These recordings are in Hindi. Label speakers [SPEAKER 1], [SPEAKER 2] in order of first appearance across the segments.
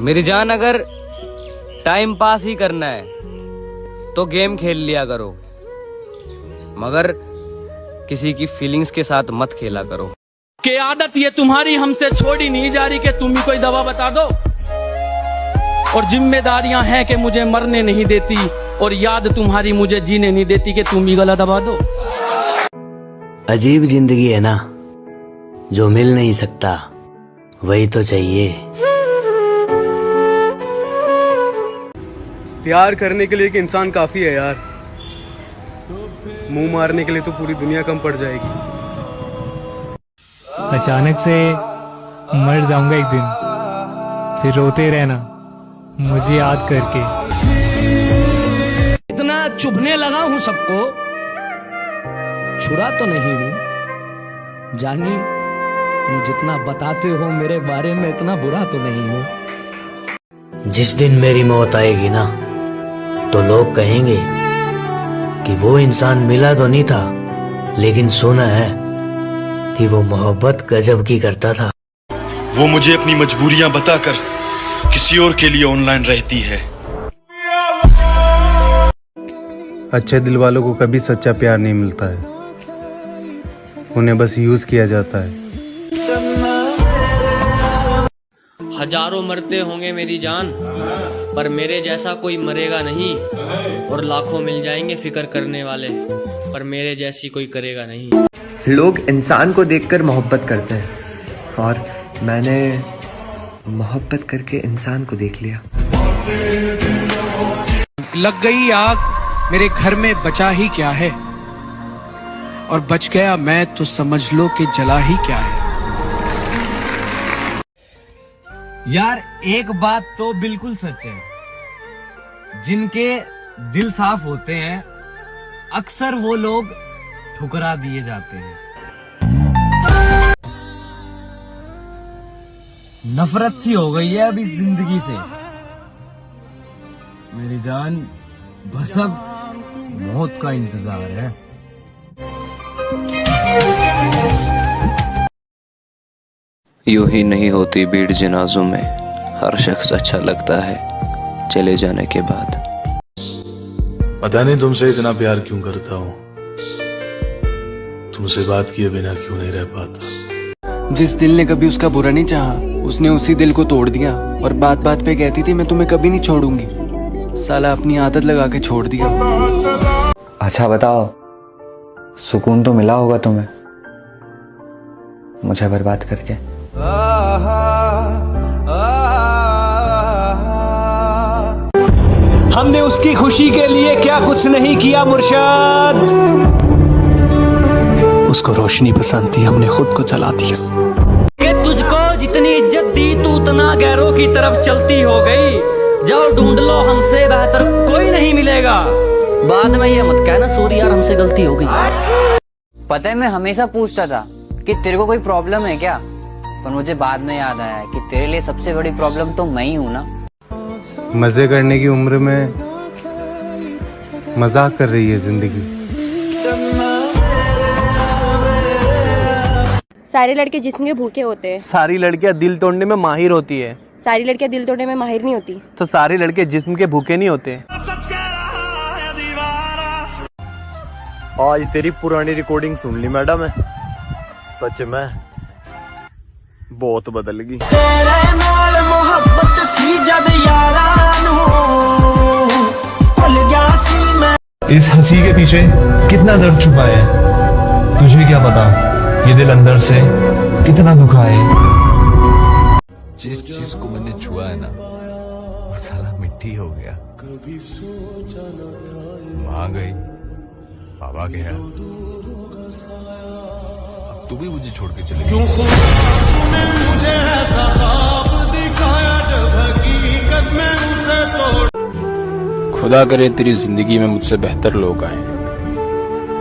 [SPEAKER 1] मेरी जान, अगर टाइम पास ही करना है तो गेम खेल लिया करो, मगर किसी की फीलिंग्स के साथ मत खेला करो।
[SPEAKER 2] के आदत ये तुम्हारी हमसे छोड़ी नहीं जा रही कि तुम ही कोई दवा बता दो। और जिम्मेदारियां हैं कि मुझे मरने नहीं देती, और याद तुम्हारी मुझे जीने नहीं देती कि तुम ही गला दबा दो।
[SPEAKER 3] अजीब जिंदगी है ना, जो मिल नहीं सकता वही तो चाहिए।
[SPEAKER 4] प्यार करने के लिए एक इंसान काफी है यार, मुंह मारने के लिए तो पूरी दुनिया कम पड़ जाएगी।
[SPEAKER 5] अचानक से मर जाऊंगा एक दिन, फिर रोते रहना मुझे याद करके।
[SPEAKER 2] इतना चुभने लगा हूं सबको, छुरा तो नहीं हूं। जानी, तुम जितना बताते हो मेरे बारे में इतना बुरा तो नहीं हूं।
[SPEAKER 3] जिस दिन मेरी मौत आएगी ना, तो लोग कहेंगे कि वो इंसान मिला तो नहीं था, लेकिन सुना है कि वो मोहब्बत गजब की करता था।
[SPEAKER 6] वो मुझे अपनी मजबूरियां बताकर किसी और के लिए ऑनलाइन रहती है।
[SPEAKER 4] अच्छे दिल वालों को कभी सच्चा प्यार नहीं मिलता है, उन्हें बस यूज किया जाता है।
[SPEAKER 7] हजारों मरते होंगे मेरी जान, पर मेरे जैसा कोई मरेगा नहीं। और लाखों मिल जाएंगे फिक्र करने वाले, पर मेरे जैसी कोई करेगा नहीं।
[SPEAKER 8] लोग इंसान को देखकर मोहब्बत करते हैं, और मैंने मोहब्बत करके इंसान को देख लिया।
[SPEAKER 9] लग गई आग मेरे घर में, बचा ही क्या है, और बच गया मैं तो समझ लो कि जला ही क्या है।
[SPEAKER 1] यार एक बात तो बिल्कुल सच है, जिनके दिल साफ होते हैं अक्सर वो लोग ठुकरा दिए जाते हैं। नफरत सी हो गई है अब इस जिंदगी से मेरी जान, बस अब मौत का इंतजार है।
[SPEAKER 10] यूं ही नहीं होती भीड़ जनाजों में, हर शख्स अच्छा लगता है चले जाने के बाद।
[SPEAKER 6] पता नहीं तुमसे इतना प्यार क्यों करता हूँ, तुमसे बात किए बिना क्यों नहीं रह पाता।
[SPEAKER 4] जिस दिल ने कभी उसका बुरा नहीं चाहा, उसने उसी दिल को तोड़ दिया, और बात बात पे कहती थी मैं तुम्हें कभी नहीं छोड़ूंगी, साला अपनी आदत लगा के छोड़ दिया।
[SPEAKER 8] अच्छा बताओ, सुकून तो मिला होगा तुम्हें मुझे बर्बाद करके।
[SPEAKER 9] हमने उसकी खुशी के लिए क्या कुछ नहीं किया मुर्शद, उसको रोशनी पसंद थी, हमने खुद को जला दिया।
[SPEAKER 7] कि तुझको जितनी इज्जत दी तू उतना गैरों की तरफ चलती हो गई। जाओ ढूंढ लो, हमसे बेहतर कोई नहीं मिलेगा। बाद में ये मत कहना सॉरी यार हमसे गलती हो गई।
[SPEAKER 11] पता है मैं हमेशा पूछता था कि तेरे को कोई प्रॉब्लम है क्या, पर मुझे बाद में याद आया कि तेरे लिए सबसे बड़ी प्रॉब्लम तो मैं ही हूँ ना।
[SPEAKER 4] मजे करने की उम्र में मजाक कर रही है जिंदगी।
[SPEAKER 12] सारे लड़के जिस्म के भूखे होते हैं,
[SPEAKER 13] सारी लड़कियां दिल तोड़ने में माहिर होती है,
[SPEAKER 12] सारी लड़कियां दिल तोड़ने में माहिर नहीं होती।
[SPEAKER 13] तो सारे लड़के जिस्म के भूखे नहीं होते।
[SPEAKER 14] आज तेरी पुरानी रिकॉर्डिंग सुन ली मैडम, है सच में बहुत बदल गई।
[SPEAKER 15] इस हंसी के पीछे कितना दर्द छुपा है, तुझे क्या पता ये दिल अंदर से कितना दुखा है।
[SPEAKER 16] जिस चीज को मैंने छुआ है ना, वो साला मिट्टी हो गया। माँ गई, बाबा गया, अब तू भी मुझे छोड़ के चले गई।
[SPEAKER 17] खुदा करे तेरी जिंदगी में मुझसे बेहतर लोग आए,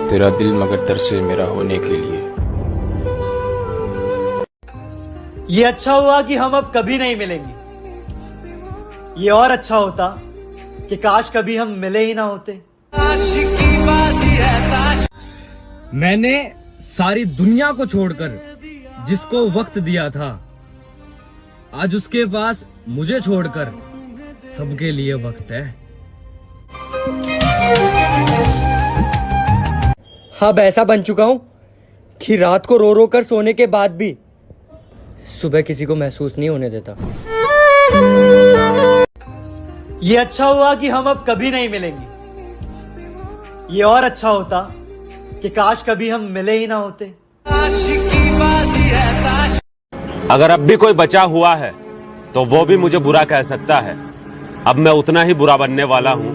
[SPEAKER 17] तेरा दिल मगर तरसे मेरा होने के लिए।
[SPEAKER 18] ये अच्छा हुआ कि हम अब कभी नहीं मिलेंगे, ये और अच्छा होता कि काश कभी हम मिले ही ना होते।
[SPEAKER 1] मैंने सारी दुनिया को छोड़कर जिसको वक्त दिया था, आज उसके पास मुझे छोड़कर सबके लिए वक्त है।
[SPEAKER 19] अब ऐसा बन चुका हूं कि रात को रो रो कर सोने के बाद भी सुबह किसी को महसूस नहीं होने देता।
[SPEAKER 18] ये अच्छा हुआ कि हम अब कभी नहीं मिलेंगे। ये और अच्छा होता कि काश कभी हम मिले ही ना होते।
[SPEAKER 20] अगर अब भी कोई बचा हुआ है तो वो भी मुझे बुरा कह सकता है। अब मैं उतना ही बुरा बनने वाला हूँ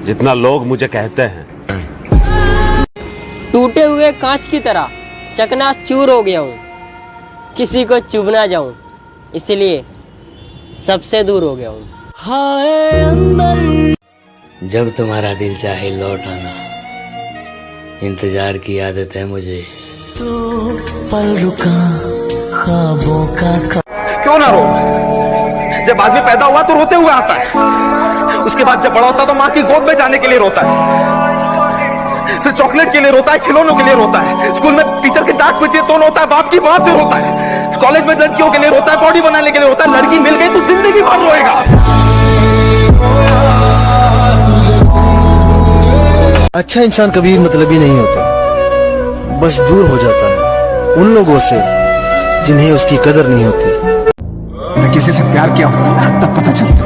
[SPEAKER 20] जितना लोग मुझे कहते हैं।
[SPEAKER 21] टूटे हुए कांच की तरह चकनाचूर हो गया हूँ, किसी को चुभ ना जाऊं, इसलिए सबसे दूर हो गया हूँ।
[SPEAKER 3] जब तुम्हारा दिल चाहे लौट आना, इंतजार की आदत है मुझे। तो पल रुका ख्वाबों का
[SPEAKER 22] क्यों ना रो? जब आदमी पैदा हुआ तो रोते हुए आता है, उसके बाद जब बड़ा होता है तो माँ की गोद में जाने के लिए रोता है, फिर चॉकलेट के लिए रोता है, खिलौनों के लिए रोता है, स्कूल में टीचर की डांट पीटती है तो रोता है, बाप की बात से रोता है, कॉलेज में लड़कियों के लिए रोता है, बॉडी बनाने के लिए रोता है, लड़की मिल गई तो जिंदगी भर रोएगा।
[SPEAKER 23] अच्छा इंसान कभी मतलबी नहीं होता, बस दूर हो जाता है उन लोगों से जिन्हें उसकी कदर नहीं होती।
[SPEAKER 9] मैं किसी से प्यार किया होता ना तब पता चलता।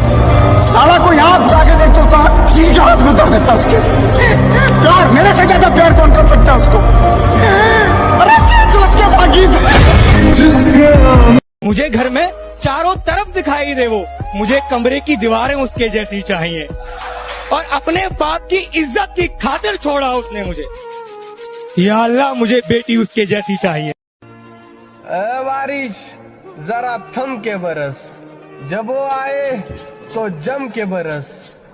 [SPEAKER 9] साला कोई हाथ उठा के देखता होता, सीधा हाथ में उतार देता उसके। प्यार मेरे से ज्यादा प्यार कौन कर सकता है उसको? अरे क्या सोच के भागी थी?
[SPEAKER 5] मुझे घर में चारों तरफ दिखाई दे वो, मुझे कमरे की दीवारें उसके जैसी चाहिए, और अपने बाप की इज्जत की खातिर छोड़ा उसने मुझे। या अल्लाह मुझे बेटी उसके जैसी चाहिए।
[SPEAKER 24] बारिश जरा थम के बरस, जब वो आए तो जम के बरस,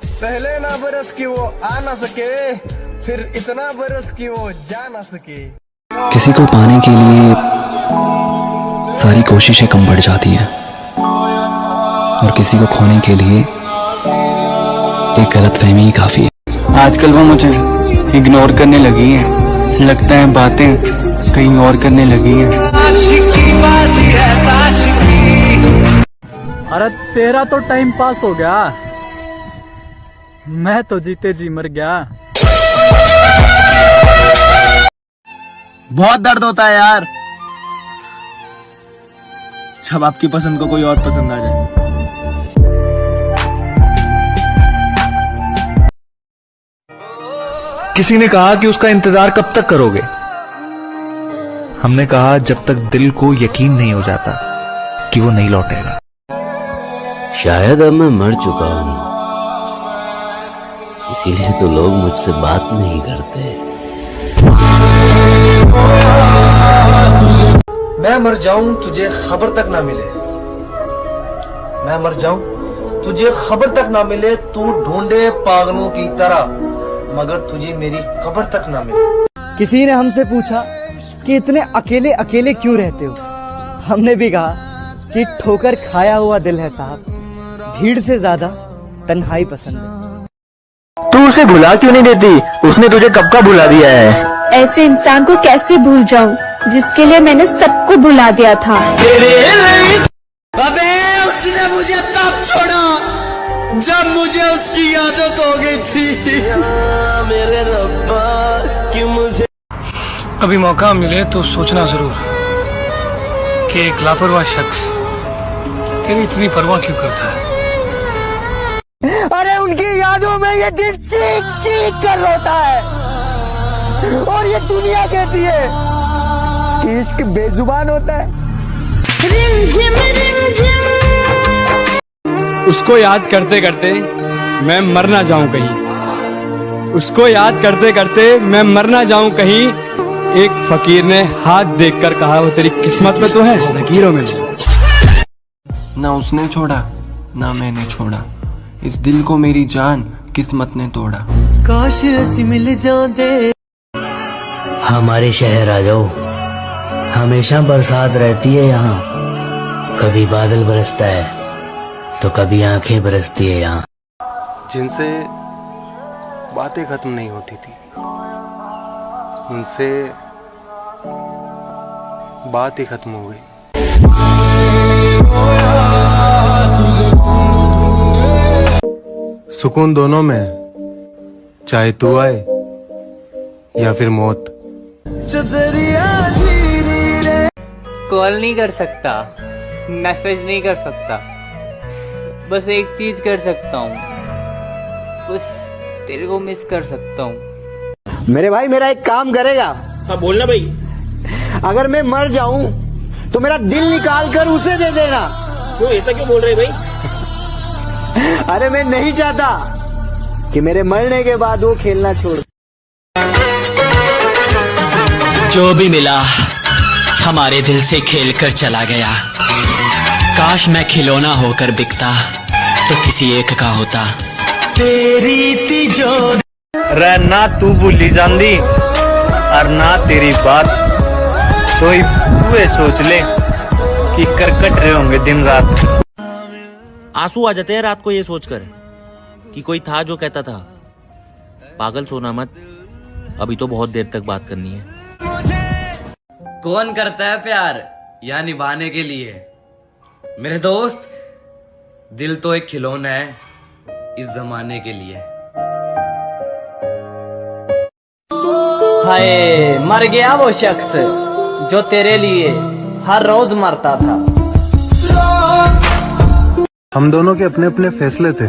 [SPEAKER 24] पहले ना बरस कि वो आ ना सके, फिर इतना बरस कि वो जा ना सके।
[SPEAKER 4] किसी को पाने के लिए सारी कोशिशें कम पड़ जाती हैं, और किसी को खोने के लिए एक गलतफहमी ही काफी है। आजकल वो मुझे इग्नोर करने लगी है, लगता है बातें कहीं और करने लगी है।
[SPEAKER 5] अरे तेरा तो टाइम पास हो गया, मैं तो जीते जी मर गया।
[SPEAKER 13] बहुत दर्द होता है यार जब आपकी पसंद को कोई और पसंद आ जाए।
[SPEAKER 15] किसी ने कहा कि उसका इंतजार कब तक करोगे? हमने कहा जब तक दिल को यकीन नहीं हो जाता कि वो नहीं लौटेगा।
[SPEAKER 3] शायद अब मैं मर चुका हूं, इसीलिए तो लोग मुझसे बात नहीं करते।
[SPEAKER 23] मैं मर जाऊं तुझे खबर तक ना मिले, मैं मर जाऊं तुझे खबर तक ना मिले, तू ढूंढे पागलों की तरह मगर तुझे मेरी खबर तक ना मिले।
[SPEAKER 19] किसी ने हमसे पूछा कि इतने अकेले अकेले क्यों रहते हो? हमने भी कहा कि ठोकर खाया हुआ दिल है साहब, भीड़ से ज्यादा तन्हाई पसंद है।
[SPEAKER 23] तू उसे भुला क्यों नहीं देती? उसने तुझे कब का भुला दिया है?
[SPEAKER 12] ऐसे इंसान को कैसे भूल जाऊं जिसके लिए मैंने सबको भुला दिया था।
[SPEAKER 23] अबे उसने मुझे तब छोड़ा जब मुझे उसकी आदत हो गई थी। मेरे रब्बा कि मुझे
[SPEAKER 9] कभी मौका मिले तो सोचना जरूर कि एक लापरवाह शख्स तेरी इतनी परवाह क्यों करता है।
[SPEAKER 19] अरे उनकी यादों में ये दिल चीख चीख कर रोता है, और ये दुनिया कहती है कि इश्क बेजुबान होता है।
[SPEAKER 2] उसको याद करते करते मैं मर ना जाऊं कहीं, उसको याद करते करते मैं मर ना जाऊं कहीं। एक फकीर ने हाथ देखकर कहा वो तेरी किस्मत में तो है, लकीरों में नहीं।
[SPEAKER 4] ना उसने छोड़ा ना मैंने छोड़ा, इस दिल को मेरी जान किस्मत ने तोड़ा।
[SPEAKER 23] काश ऐसी मिल जाते।
[SPEAKER 3] हमारे शहर आ जाओ, हमेशा बरसात रहती है यहाँ, कभी बादल बरसता है तो कभी आंखें बरसती है यहाँ।
[SPEAKER 17] जिनसे बातें खत्म नहीं होती थी उनसे बात ही खत्म हो गई।
[SPEAKER 6] सुकून दोनों में, चाहे तू आए या फिर मौत।
[SPEAKER 11] कॉल नहीं कर सकता, मैसेज नहीं कर सकता, बस एक चीज कर सकता हूँ, बस तेरे को मिस कर सकता हूँ।
[SPEAKER 19] मेरे भाई मेरा एक काम करेगा?
[SPEAKER 5] हाँ बोलना भाई।
[SPEAKER 19] अगर मैं मर जाऊं तो मेरा दिल निकाल कर उसे दे देना।
[SPEAKER 5] क्यों, ऐसा क्यों बोल रहे भाई?
[SPEAKER 19] अरे मैं नहीं चाहता कि मेरे मरने के बाद वो खेलना छोड़।
[SPEAKER 7] जो भी मिला हमारे दिल से खेल कर चला गया। काश मैं खिलौना होकर बिकता तो किसी एक का होता।
[SPEAKER 23] तेरी तिजोरी रे ना तू भूली जांदी और ना तेरी बात, तो ही तू सोच ले कि करकट रहे होंगे दिन रात।
[SPEAKER 8] आंसू आ जाते हैं रात को ये सोचकर कि कोई था जो कहता था पागल सोना मत, अभी तो बहुत देर तक बात करनी है।
[SPEAKER 1] कौन करता है प्यार या निभाने के लिए? मेरे दोस्त, दिल तो एक खिलौना है इस जमाने के लिए।
[SPEAKER 11] हाय, मर गया वो शख्स जो तेरे लिए हर रोज मरता था।
[SPEAKER 6] हम दोनों के अपने अपने फैसले थे।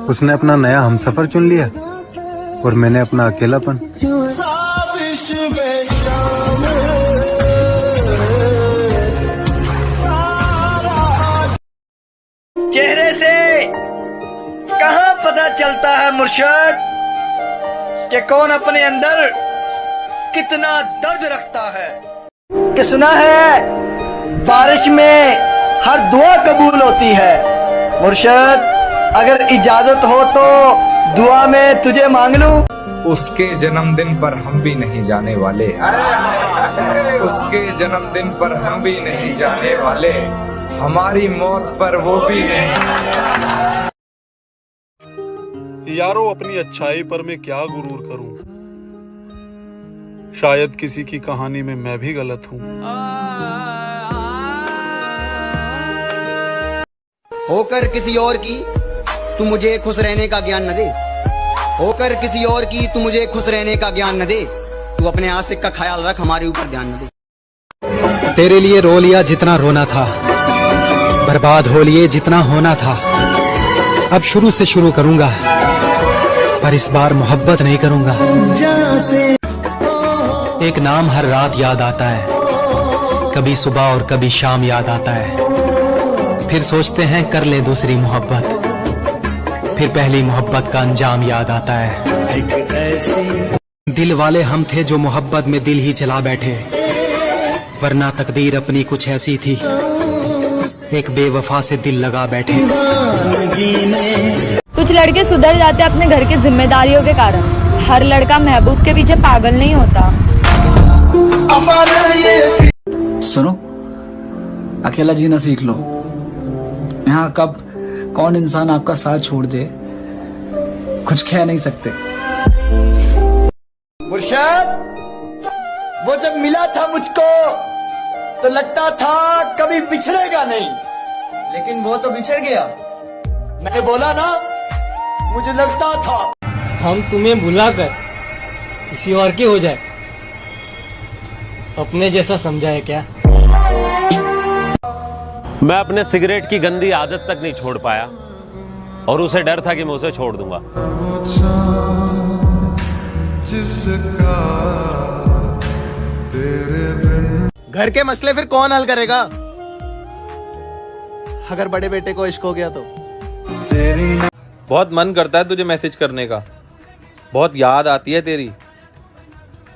[SPEAKER 6] उसने अपना नया हमसफर चुन लिया और मैंने अपना अकेलापन।
[SPEAKER 23] चेहरे से कहाँ पता चलता है मुर्शिद कि कौन अपने अंदर कितना दर्द रखता है। कि सुना है बारिश में हर दुआ कबूल होती है। मुर्शिद अगर इजाजत हो तो दुआ में तुझे मांग लूं।
[SPEAKER 10] उसके जन्मदिन पर हम भी नहीं जाने वाले, उसके जन्मदिन पर हम भी नहीं जाने वाले, हमारी मौत पर वो भी नहीं।
[SPEAKER 6] यारो अपनी अच्छाई पर मैं क्या गुरूर करूं, शायद किसी की कहानी में मैं भी गलत हूं।
[SPEAKER 23] होकर किसी और की तू मुझे खुश रहने का ज्ञान न दे, होकर किसी और की तू मुझे खुश रहने का ज्ञान न दे। तू अपने आशिक का ख्याल रख, हमारे ऊपर ध्यान न दे।
[SPEAKER 4] तेरे लिए रो लिया जितना रोना था, बर्बाद हो लिए जितना होना था। अब शुरू से शुरू करूंगा, पर इस बार मोहब्बत नहीं करूंगा। एक नाम हर रात याद आता है, कभी सुबह और कभी शाम याद आता है। फिर सोचते हैं कर ले दूसरी मोहब्बत, फिर पहली मोहब्बत का अंजाम याद आता है। दिल वाले हम थे जो मोहब्बत में दिल ही चला बैठे, वरना तकदीर अपनी कुछ ऐसी थी, एक बेवफा से दिल लगा बैठे।
[SPEAKER 12] कुछ लड़के सुधर जाते अपने घर की जिम्मेदारियों के कारण। हर लड़का महबूब के पीछे पागल नहीं होता।
[SPEAKER 25] सुनो, अकेला जीना सीख लो। यहाँ कब कौन इंसान आपका साथ छोड़ दे कुछ कह नहीं सकते।
[SPEAKER 23] मुर्शिद, वो जब मिला था मुझको तो लगता था कभी बिछड़ेगा नहीं, लेकिन वो तो बिछड़ गया। मैंने बोला ना, मुझे लगता था
[SPEAKER 21] हम तुम्हें भुलाकर किसी और की हो जाए, अपने जैसा समझाए क्या?
[SPEAKER 20] मैं अपने सिगरेट की गंदी आदत तक नहीं छोड़ पाया और उसे डर था कि मैं उसे छोड़ दूंगा।
[SPEAKER 13] घर के मसले फिर कौन हल करेगा अगर बड़े बेटे को इश्क हो गया तो?
[SPEAKER 14] बहुत मन करता है तुझे मैसेज करने का, बहुत याद आती है तेरी।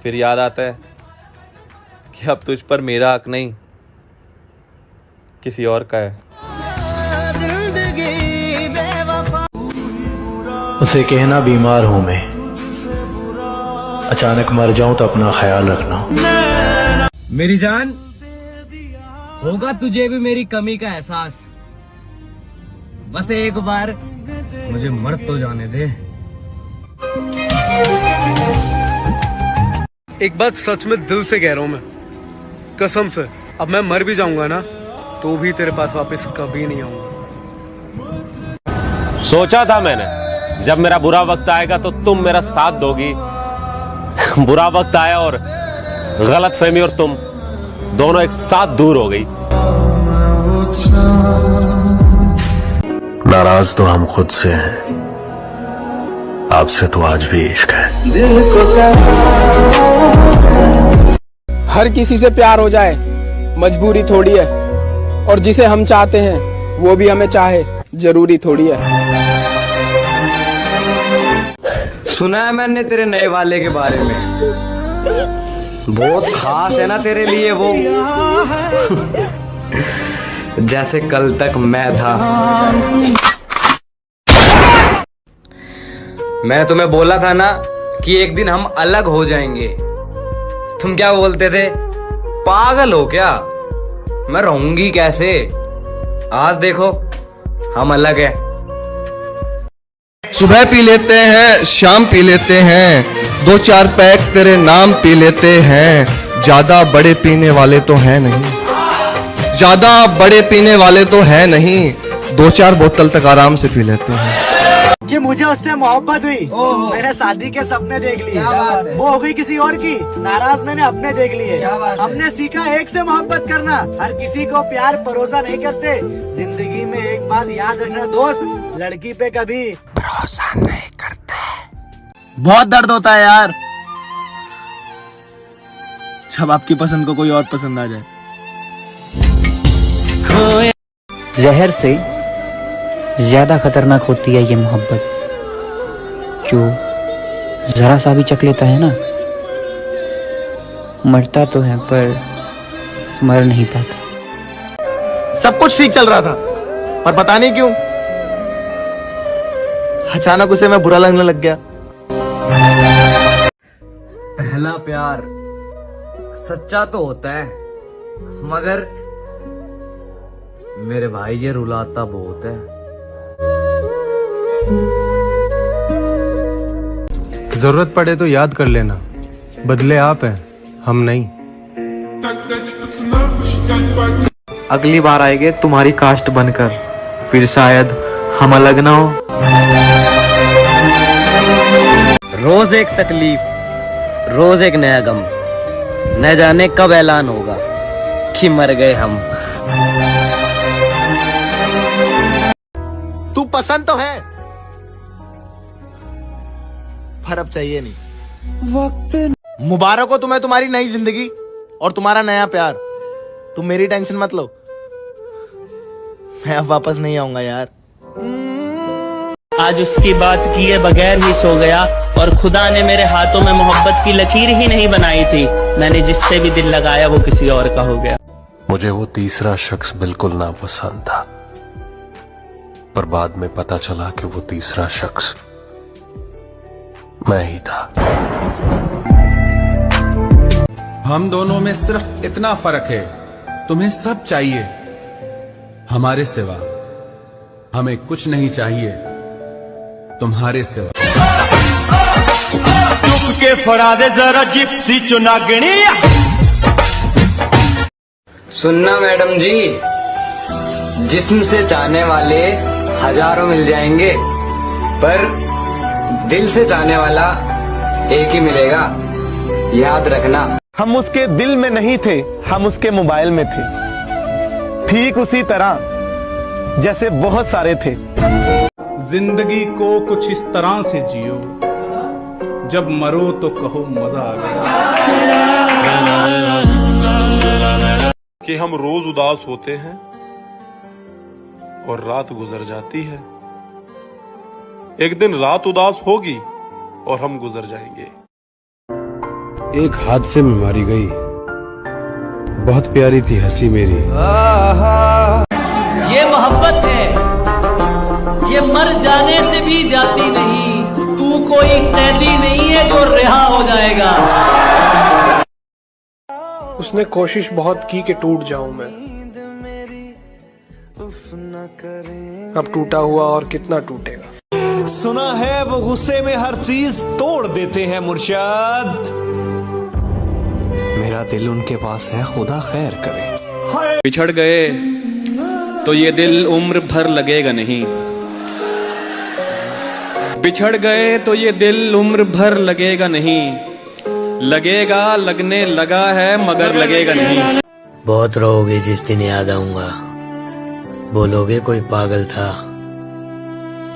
[SPEAKER 14] फिर याद आता है कि अब तुझ पर मेरा हक नहीं, किसी और का है।
[SPEAKER 3] उसे कहना बीमार हूं मैं, अचानक मर जाऊं तो अपना ख्याल रखना।
[SPEAKER 1] मेरी जान, होगा तुझे भी मेरी कमी का एहसास, बस एक बार मुझे मर तो जाने दे।
[SPEAKER 6] एक बात सच में दिल से कह रहा हूं मैं, कसम से, अब मैं मर भी जाऊंगा ना
[SPEAKER 15] तो भी तेरे पास वापस कभी नहीं आऊंगा।
[SPEAKER 20] सोचा था मैंने जब मेरा बुरा वक्त आएगा तो तुम मेरा साथ दोगी। बुरा वक्त आया और गलतफहमी और तुम दोनों एक साथ दूर हो गई।
[SPEAKER 17] नाराज तो हम खुद से हैं, आपसे तो आज भी इश्क है।
[SPEAKER 16] हर किसी से प्यार हो जाए मजबूरी थोड़ी है, और जिसे हम चाहते हैं वो भी हमें चाहे जरूरी थोड़ी है।
[SPEAKER 1] सुना है मैंने तेरे नए वाले के बारे में, बहुत खास है ना तेरे लिए वो। जैसे कल तक मैं था। मैंने तुम्हें बोला था ना कि एक दिन हम अलग हो जाएंगे। तुम क्या बोलते थे, पागल हो क्या, मैं रहूंगी कैसे। आज देखो हम अलग हैं।
[SPEAKER 13] सुबह पी लेते हैं, शाम पी लेते हैं, 2-4 पैक तेरे नाम पी लेते हैं। ज्यादा बड़े पीने वाले तो हैं नहीं, ज्यादा बड़े पीने वाले तो हैं नहीं, 2-4 बोतल तक आराम से पी लेते हैं।
[SPEAKER 19] कि मुझे उससे मोहब्बत हुई, मैंने शादी के सपने देख लिए, वो हो गई किसी और की, नाराज मैंने अपने देख लिए। हमने सीखा एक से मोहब्बत करना, हर किसी को प्यार भरोसा नहीं करते। जिंदगी में एक बात याद रखना दोस्त, लड़की पे कभी भरोसा नहीं करते।
[SPEAKER 13] बहुत दर्द होता है यार जब आपकी पसंद को कोई और पसंद आ जाए।
[SPEAKER 21] जहर से ज्यादा खतरनाक होती है ये मोहब्बत, जो जरा सा भी चख लेता है ना, मरता तो है पर मर नहीं पाता।
[SPEAKER 13] सब कुछ ठीक चल रहा था, पर पता नहीं क्यों अचानक उसे मैं बुरा लगने लग गया।
[SPEAKER 1] पहला प्यार सच्चा तो होता है, मगर मेरे भाई ये रुलाता बहुत है।
[SPEAKER 6] जरूरत पड़े तो याद कर लेना, बदले आप हैं, हम नहीं।
[SPEAKER 18] अगली बार आएंगे तुम्हारी कास्ट बनकर, फिर शायद हम अलग ना हो।
[SPEAKER 1] रोज एक तकलीफ, रोज एक नया गम, न जाने कब ऐलान होगा कि मर गए हम।
[SPEAKER 13] तू पसंद तो है, पर अब चाहिए नहीं। मुबारक हो तुम्हें तुम्हारी नई जिंदगी और तुम्हारा नया प्यार। तुम मेरी टेंशन मत लो, मैं अब वापस नहीं आऊंगा यार।
[SPEAKER 22] आज उसकी बात किए बगैर ही सो गया, और खुदा ने मेरे हाथों में मोहब्बत की लकीर ही नहीं बनाई थी। मैंने जिससे भी दिल लगाया वो किसी और का हो गया।
[SPEAKER 17] मुझे वो तीसरा शख्स बिल्कुल नापसंद था, पर बाद में पता चला कि वो तीसरा शख्स मैं ही था।
[SPEAKER 10] हम दोनों में सिर्फ इतना फर्क है, तुम्हें सब चाहिए, हमारे सिवा हमें कुछ नहीं चाहिए तुम्हारे सिवा।
[SPEAKER 5] चुप के फड़ा दे जरा जिप्सी चुनागणी।
[SPEAKER 1] सुनना मैडम जी, जिस्म से चाहने वाले हजारों मिल जाएंगे, पर दिल से चाहने वाला एक ही मिलेगा, याद रखना।
[SPEAKER 13] हम उसके दिल में नहीं थे, हम उसके मोबाइल में थे, ठीक उसी तरह जैसे बहुत सारे थे।
[SPEAKER 24] जिंदगी को कुछ इस तरह से जियो, जब मरो तो कहो मजा आ गया।
[SPEAKER 17] कि हम रोज उदास होते हैं और रात गुजर जाती है। एक दिन रात उदास होगी और हम गुजर जाएंगे।
[SPEAKER 10] एक हादसे में मारी गई, बहुत प्यारी थी हंसी मेरी।
[SPEAKER 22] ये मोहब्बत है, ये मर जाने से भी जाती नहीं। तू कोई कैदी नहीं है जो रिहा हो जाएगा।
[SPEAKER 16] उसने कोशिश बहुत की कि टूट जाऊं मैं, अब टूटा हुआ और कितना टूटेगा।
[SPEAKER 5] सुना है वो गुस्से में हर चीज तोड़ देते हैं मुर्शिद।
[SPEAKER 13] मेरा दिल उनके पास है, खुदा खैर करे।
[SPEAKER 16] बिछड़ गए
[SPEAKER 2] तो ये दिल उम्र भर लगेगा नहीं, बिछड़ गए तो ये दिल उम्र भर लगेगा नहीं, लगेगा लगने लगा है मगर लगेगा नहीं।
[SPEAKER 3] बहुत रोओगे जिस दिन याद आऊंगा, बोलोगे कोई पागल था,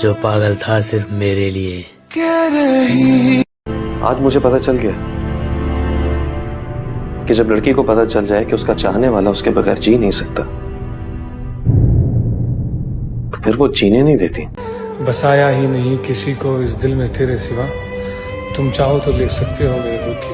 [SPEAKER 3] जो पागल था सिर्फ मेरे लिए।
[SPEAKER 4] आज मुझे पता चल गया कि जब लड़की को पता चल जाए कि उसका चाहने वाला उसके बगैर जी नहीं सकता, तो फिर वो जीने नहीं देती।
[SPEAKER 7] बसाया ही नहीं किसी को इस दिल में तेरे सिवा, तुम चाहो तो लिख सकते हो मेरे दुख की